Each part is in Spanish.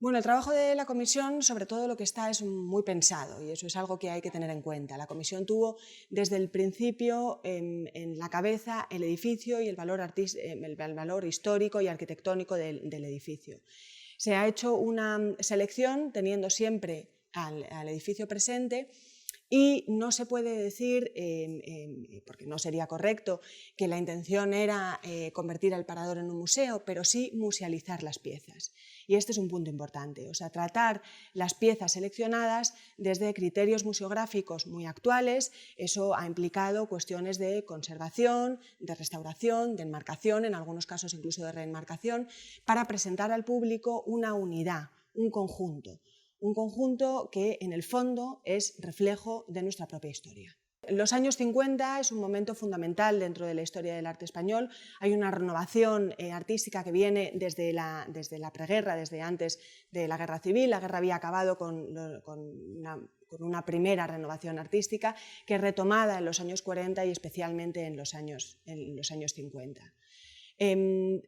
Bueno, el trabajo de la comisión, sobre todo lo que está es muy pensado y eso es algo que hay que tener en cuenta. La comisión tuvo desde el principio en la cabeza el edificio y el valor histórico y arquitectónico del edificio. Se ha hecho una selección teniendo siempre al edificio presente y no se puede decir, porque no sería correcto, que la intención era convertir el Parador en un museo, pero sí musealizar las piezas. Y este es un punto importante, o sea, tratar las piezas seleccionadas desde criterios museográficos muy actuales. Eso ha implicado cuestiones de conservación, de restauración, de enmarcación, en algunos casos incluso de reenmarcación, para presentar al público una unidad, un conjunto que en el fondo es reflejo de nuestra propia historia. Los años 50 es un momento fundamental dentro de la historia del arte español. Hay una renovación artística que viene desde la preguerra, desde antes de la guerra civil. La guerra había acabado con una primera renovación artística que es retomada en los años 40 y especialmente en los años 50.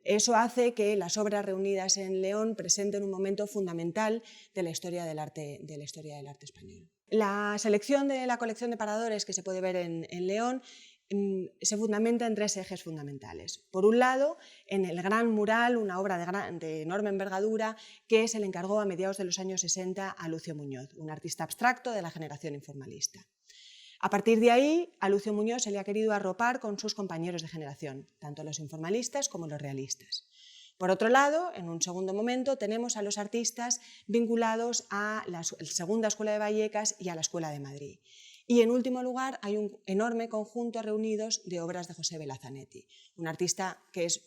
Eso hace que las obras reunidas en León presenten un momento fundamental de la historia del arte español. La selección de la colección de paradores que se puede ver en León se fundamenta en tres ejes fundamentales. Por un lado, en el gran mural, una obra de enorme envergadura que se le encargó a mediados de los años 60 a Lucio Muñoz, un artista abstracto de la generación informalista. A partir de ahí, a Lucio Muñoz se le ha querido arropar con sus compañeros de generación, tanto los informalistas como los realistas. Por otro lado, en un segundo momento, tenemos a los artistas vinculados a la Segunda Escuela de Vallecas y a la Escuela de Madrid. Y en último lugar, hay un enorme conjunto reunidos de obras de José Belazanetti, un artista que es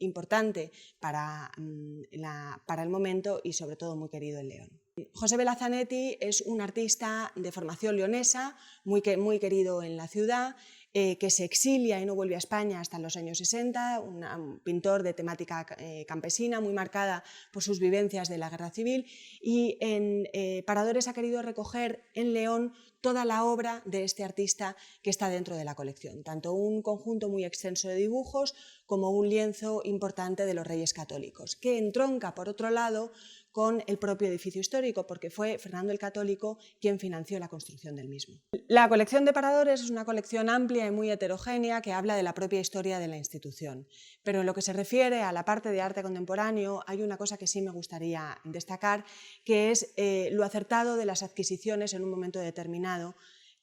importante para el momento y sobre todo muy querido en León. José Belazanetti es un artista de formación leonesa, muy querido en la ciudad, que se exilia y no vuelve a España hasta los años 60, un pintor de temática campesina, muy marcada por sus vivencias de la guerra civil, y en Paradores ha querido recoger en León toda la obra de este artista que está dentro de la colección, tanto un conjunto muy extenso de dibujos como un lienzo importante de los Reyes Católicos, que entronca, por otro lado, con el propio edificio histórico, porque fue Fernando el Católico quien financió la construcción del mismo. La colección de Paradores es una colección amplia y muy heterogénea que habla de la propia historia de la institución, pero en lo que se refiere a la parte de arte contemporáneo hay una cosa que sí me gustaría destacar, que es lo acertado de las adquisiciones en un momento determinado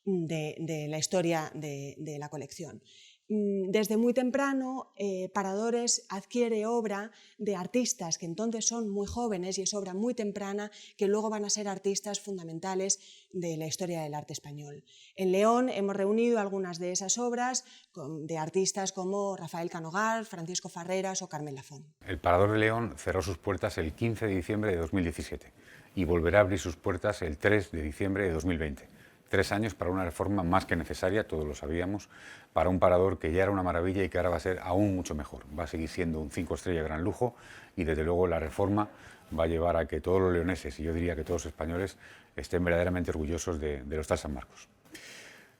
de la historia de la colección. Desde muy temprano, Paradores adquiere obra de artistas que entonces son muy jóvenes y es obra muy temprana que luego van a ser artistas fundamentales de la historia del arte español. En León hemos reunido algunas de esas obras de artistas como Rafael Canogar, Francisco Farreras o Carmen Lafón. El Parador de León cerró sus puertas el 15 de diciembre de 2017 y volverá a abrir sus puertas el 3 de diciembre de 2020. 3 años para una reforma más que necesaria, todos lo sabíamos, para un parador que ya era una maravilla y que ahora va a ser aún mucho mejor. Va a seguir siendo un 5 estrellas gran lujo y desde luego la reforma va a llevar a que todos los leoneses, y yo diría que todos los españoles, estén verdaderamente orgullosos del Hostal San Marcos.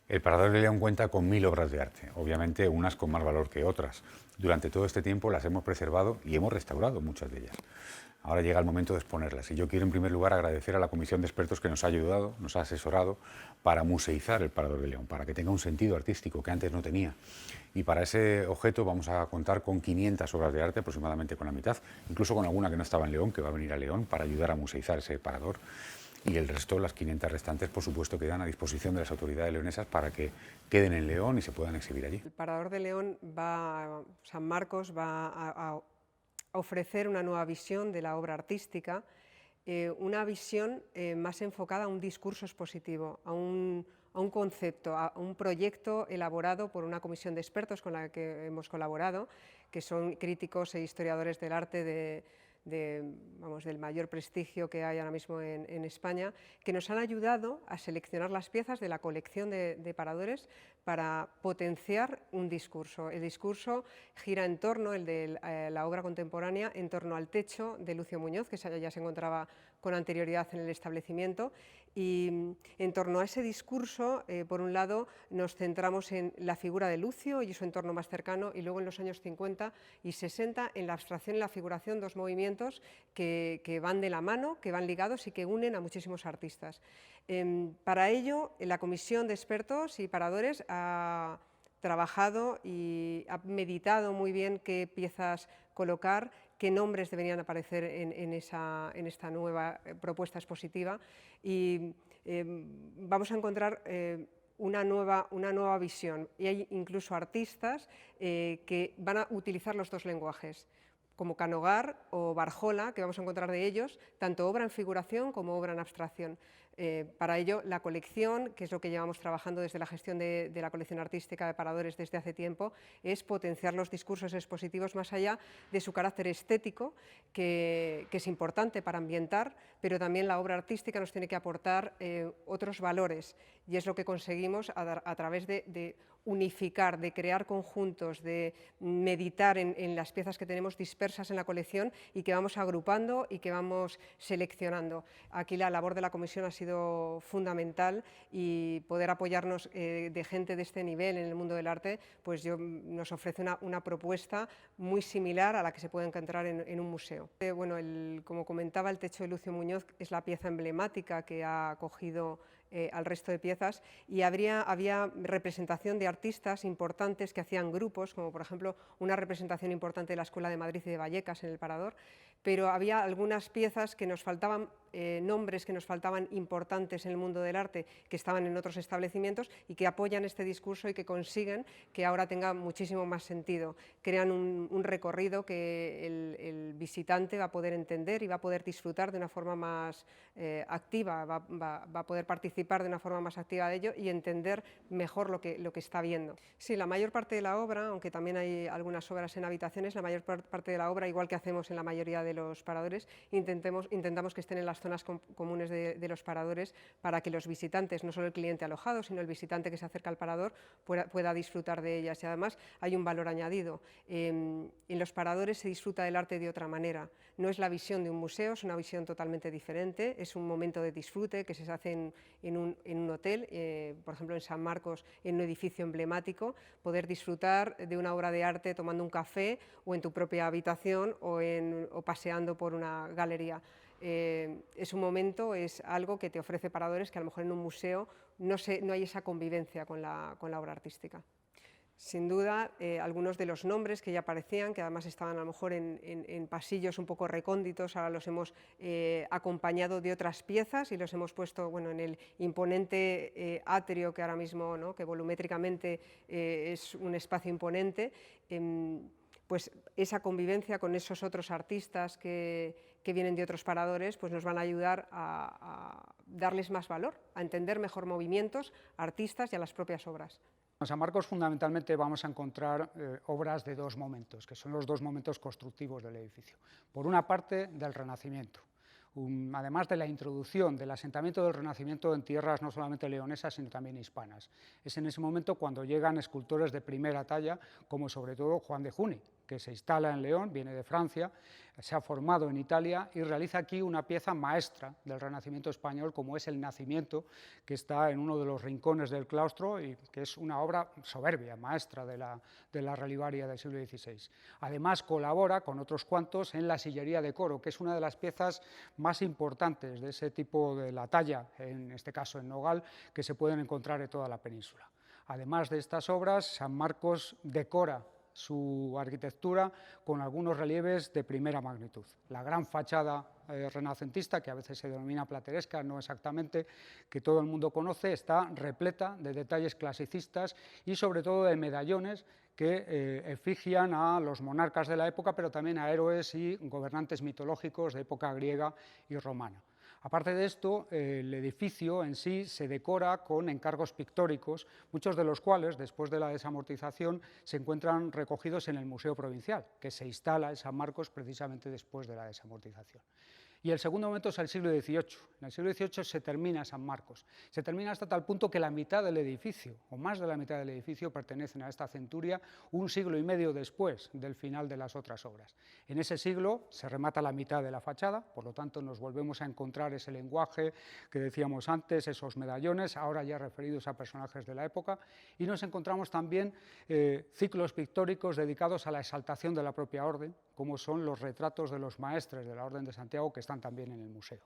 El Parador de León cuenta con 1000 obras de arte, obviamente unas con más valor que otras. Durante todo este tiempo las hemos preservado y hemos restaurado muchas de ellas. Ahora llega el momento de exponerlas y yo quiero en primer lugar agradecer a la comisión de expertos que nos ha ayudado, nos ha asesorado para museizar el Parador de León, para que tenga un sentido artístico que antes no tenía. Y para ese objeto vamos a contar con 500 obras de arte, aproximadamente con la mitad, incluso con alguna que no estaba en León, que va a venir a León para ayudar a museizar ese parador. Y el resto, las 500 restantes, por supuesto, quedan a disposición de las autoridades leonesas para que queden en León y se puedan exhibir allí. El Parador de León San Marcos va a ofrecer una nueva visión de la obra artística, una visión más enfocada a un discurso expositivo, a un concepto, a un proyecto elaborado por una comisión de expertos con la que hemos colaborado, que son críticos e historiadores del arte del mayor prestigio que hay ahora mismo en España, que nos han ayudado a seleccionar las piezas de la colección de Paradores para potenciar un discurso. El discurso gira en torno, el de la obra contemporánea, en torno al techo de Lucio Muñoz, que ya se encontraba con anterioridad en el establecimiento, y en torno a ese discurso, por un lado, nos centramos en la figura de Lucio y su entorno más cercano, y luego en los años 50 y 60 en la abstracción y la figuración, dos movimientos movimientos que van de la mano, que van ligados y que unen a muchísimos artistas. Para ello, la comisión de expertos y paradores ha trabajado y ha meditado muy bien qué piezas colocar, qué nombres deberían aparecer en esta nueva propuesta expositiva, y vamos a encontrar una nueva visión, y hay incluso artistas que van a utilizar los dos lenguajes, como Canogar o Barjola, que vamos a encontrar de ellos, tanto obra en figuración como obra en abstracción. Para ello, la colección, que es lo que llevamos trabajando desde la gestión de la colección artística de paradores desde hace tiempo, es potenciar los discursos expositivos más allá de su carácter estético, que es importante para ambientar, pero también la obra artística nos tiene que aportar otros valores, y es lo que conseguimos a través de unificar, de crear conjuntos, de meditar en las piezas que tenemos dispersas en la colección y que vamos agrupando y que vamos seleccionando. Aquí la labor de la comisión ha sido fundamental, y poder apoyarnos de gente de este nivel en el mundo del arte, pues nos ofrece una propuesta muy similar a la que se puede encontrar en un museo. Bueno, como comentaba, el techo de Lucio Muñoz es la pieza emblemática que ha acogido al resto de piezas, y había representación de artistas importantes que hacían grupos, como por ejemplo una representación importante de la Escuela de Madrid y de Vallecas en el Parador, pero había algunas piezas que nos faltaban, nombres que nos faltaban importantes en el mundo del arte, que estaban en otros establecimientos y que apoyan este discurso y que consiguen que ahora tenga muchísimo más sentido. Crean un recorrido que el visitante va a poder entender y va a poder disfrutar de una forma más activa, va a poder participar de una forma más activa de ello y entender mejor lo que está viendo. Sí, la mayor parte de la obra, aunque también hay algunas obras en habitaciones, la mayor parte de la obra, igual que hacemos en la mayoría de los paradores, intentamos que estén en las zonas comunes de los paradores, para que los visitantes, no solo el cliente alojado, sino el visitante que se acerca al parador, pueda disfrutar de ellas. Y además hay un valor añadido. En los paradores se disfruta del arte de otra manera. No es la visión de un museo, es una visión totalmente diferente, es un momento de disfrute que se hace en un hotel, por ejemplo en San Marcos, en un edificio emblemático, poder disfrutar de una obra de arte tomando un café o en tu propia habitación o paseando por una galería. Es un momento, es algo que te ofrece paradores que a lo mejor en un museo no hay esa convivencia con la obra artística. Sin duda, algunos de los nombres que ya aparecían, que además estaban a lo mejor en pasillos un poco recónditos, ahora los hemos acompañado de otras piezas y los hemos puesto, bueno, en el imponente atrio que ahora mismo, ¿no?, que volumétricamente es un espacio imponente. Pues esa convivencia con esos otros artistas que vienen de otros paradores, pues nos van a ayudar a darles más valor, a entender mejor movimientos, artistas y a las propias obras. En San Marcos fundamentalmente vamos a encontrar obras de dos momentos, que son los dos momentos constructivos del edificio. Por una parte, del Renacimiento. Además de la introducción del asentamiento del Renacimiento en tierras no solamente leonesas, sino también hispanas. Es en ese momento cuando llegan escultores de primera talla, como sobre todo Juan de Juni, que se instala en León, viene de Francia, se ha formado en Italia y realiza aquí una pieza maestra del Renacimiento español, como es el Nacimiento, que está en uno de los rincones del claustro y que es una obra soberbia, maestra de la relivaria del siglo XVI. Además, colabora con otros cuantos en la sillería de coro, que es una de las piezas más importantes de ese tipo de la talla, en este caso en nogal, que se pueden encontrar en toda la península. Además de estas obras, San Marcos decora su arquitectura con algunos relieves de primera magnitud. La gran fachada renacentista, que a veces se denomina plateresca, no exactamente, que todo el mundo conoce, está repleta de detalles clasicistas y sobre todo de medallones que efigian a los monarcas de la época, pero también a héroes y gobernantes mitológicos de época griega y romana. Aparte de esto, el edificio en sí se decora con encargos pictóricos, muchos de los cuales, después de la desamortización, se encuentran recogidos en el Museo Provincial, que se instala en San Marcos precisamente después de la desamortización. Y el segundo momento es el siglo XVIII. En el siglo XVIII se termina San Marcos. Se termina hasta tal punto que la mitad del edificio, o más de la mitad del edificio, pertenecen a esta centuria un siglo y medio después del final de las otras obras. En ese siglo se remata la mitad de la fachada, por lo tanto nos volvemos a encontrar ese lenguaje que decíamos antes, esos medallones, ahora ya referidos a personajes de la época, y nos encontramos también ciclos pictóricos dedicados a la exaltación de la propia orden, como son los retratos de los maestres de la Orden de Santiago, que están también en el museo.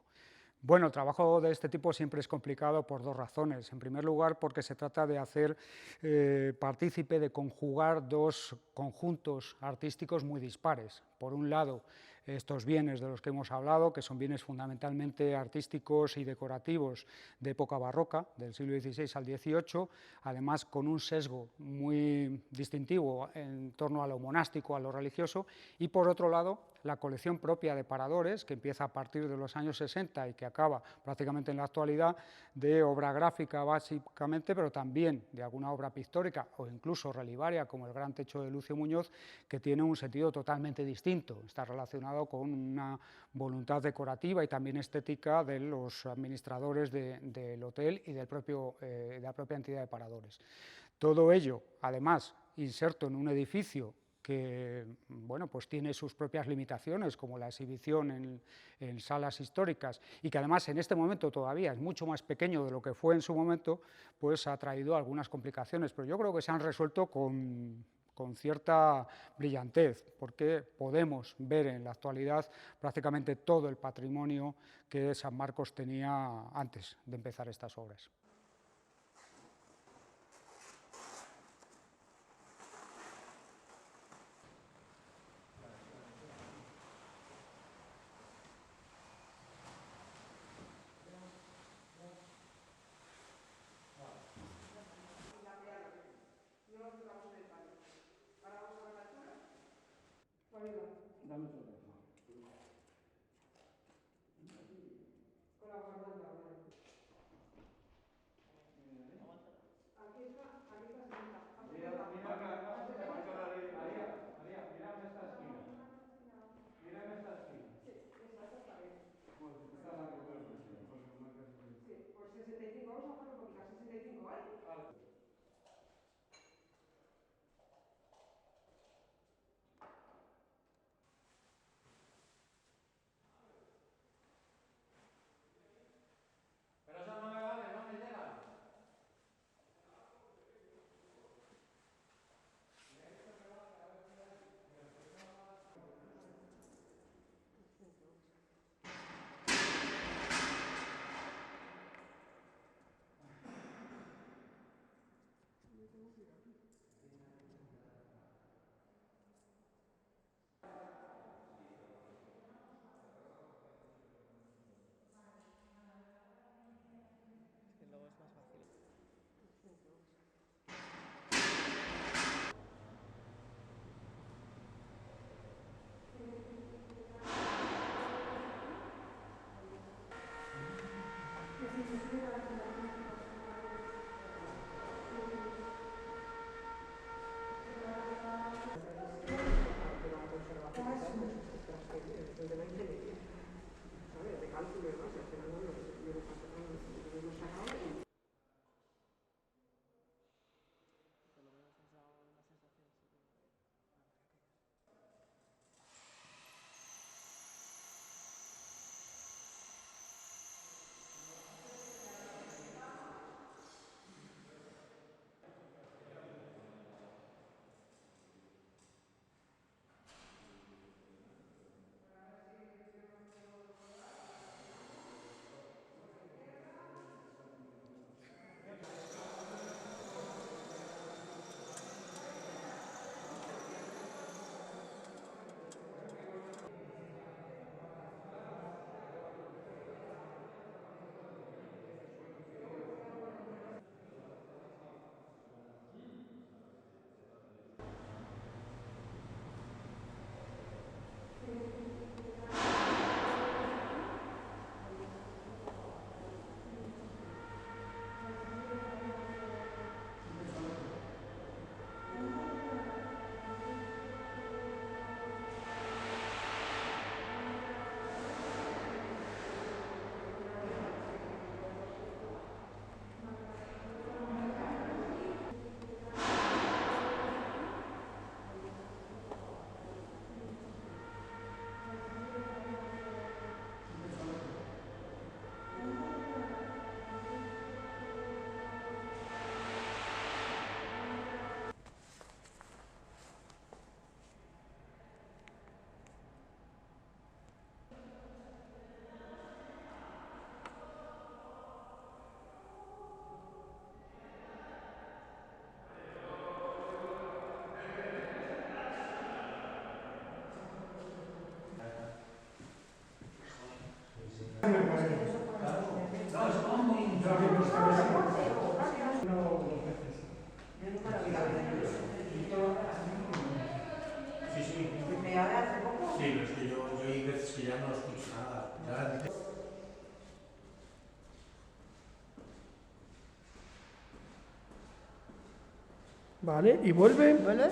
Bueno, el trabajo de este tipo siempre es complicado por dos razones. En primer lugar, porque se trata de hacer partícipe, de conjugar dos conjuntos artísticos muy dispares. Por un lado, estos bienes de los que hemos hablado, que son bienes fundamentalmente artísticos y decorativos de época barroca, del siglo XVI al XVIII, además con un sesgo muy distintivo en torno a lo monástico, a lo religioso, y por otro lado, la colección propia de Paradores, que empieza a partir de los años 60 y que acaba prácticamente en la actualidad, de obra gráfica básicamente, pero también de alguna obra pictórica o incluso relivaria, como el Gran Techo de Lucio Muñoz, que tiene un sentido totalmente distinto. Está relacionado con una voluntad decorativa y también estética de los administradores del hotel y de la propia entidad de Paradores. Todo ello, además, inserto en un edificio que bueno, pues tiene sus propias limitaciones, como la exhibición en salas históricas, y que además en este momento todavía es mucho más pequeño de lo que fue en su momento, pues ha traído algunas complicaciones, pero yo creo que se han resuelto con cierta brillantez, porque podemos ver en la actualidad prácticamente todo el patrimonio que San Marcos tenía antes de empezar estas obras. Dame otro dedo. Con la guardanta, vale. Aquí está sentada. Mira esta esquina. Mírame esta esquina. Sí, esa está bien. Pues esta es la que veo especial. Sí, pues 65, vamos a bajar un poquito, 65, ¿vale? Vale. Pero eso no me vale, no me llega. Luego es más fácil. De cálculo y demás, y al final no lo hemos sacado. Vale, y vuelve. ¿Vuelve?